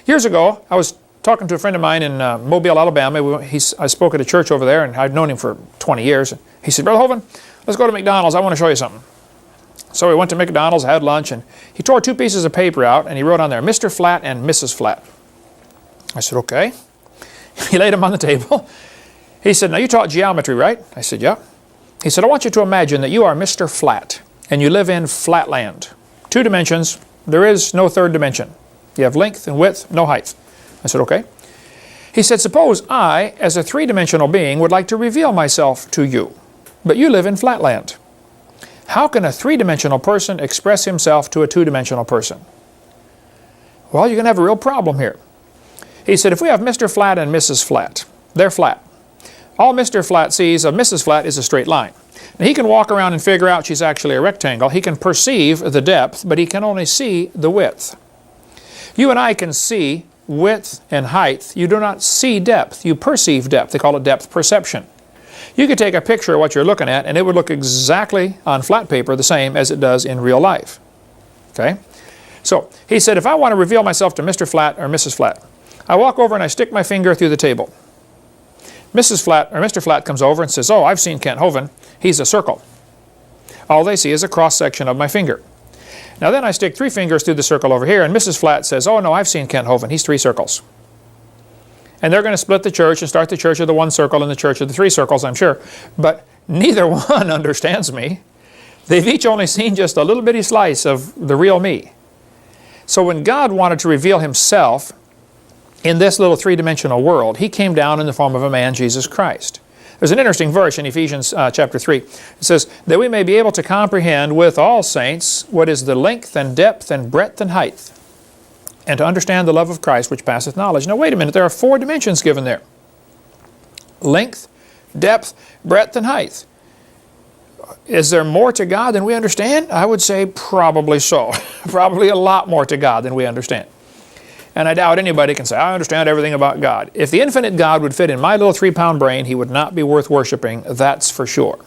Years ago, I was talking to a friend of mine in Mobile, Alabama. I spoke at a church over there, and I'd known him for 20 years. He said, Brother Hovind, let's go to McDonald's. I want to show you something. So we went to McDonald's, had lunch, and he tore 2 pieces of paper out, and he wrote on there, Mr. Flat and Mrs. Flat. I said, okay. He laid them on the table. He said, now you taught geometry, right? I said, yeah. He said, I want you to imagine that you are Mr. Flat, and you live in flatland. 2 dimensions. There is no third dimension. You have length and width, no height. I said, okay. He said, suppose I, as a 3-dimensional being, would like to reveal myself to you, but you live in flatland. How can a 3-dimensional person express himself to a 2-dimensional person? Well, you're going to have a real problem here. He said, if we have Mr. Flat and Mrs. Flat, they're flat. All Mr. Flat sees of Mrs. Flat is a straight line. Now, he can walk around and figure out she's actually a rectangle. He can perceive the depth, but he can only see the width. You and I can see width and height. You do not see depth. You perceive depth. They call it depth perception. You could take a picture of what you're looking at, and it would look exactly on flat paper the same as it does in real life. Okay? So, he said, if I want to reveal myself to Mr. Flat or Mrs. Flat, I walk over and I stick my finger through the table. Mrs. Flat or Mr. Flat comes over and says, oh, I've seen Kent Hovind. He's a circle. All they see is a cross-section of my finger. Now then I stick 3 fingers through the circle over here, and Mrs. Flat says, oh no, I've seen Kent Hovind. He's 3 circles. And they're going to split the church and start the church of the 1 circle and the church of the 3 circles, I'm sure. But neither one understands me. They've each only seen just a little bitty slice of the real me. So when God wanted to reveal himself in this little 3-dimensional world, he came down in the form of a man, Jesus Christ. There's an interesting verse in Ephesians chapter 3. It says, that we may be able to comprehend with all saints what is the length and depth and breadth and height, and to understand the love of Christ which passeth knowledge. Now wait a minute, there are 4 dimensions given there. Length, depth, breadth, and height. Is there more to God than we understand? I would say probably so. Probably a lot more to God than we understand. And I doubt anybody can say, I understand everything about God. If the infinite God would fit in my little 3-pound brain, he would not be worth worshiping, that's for sure.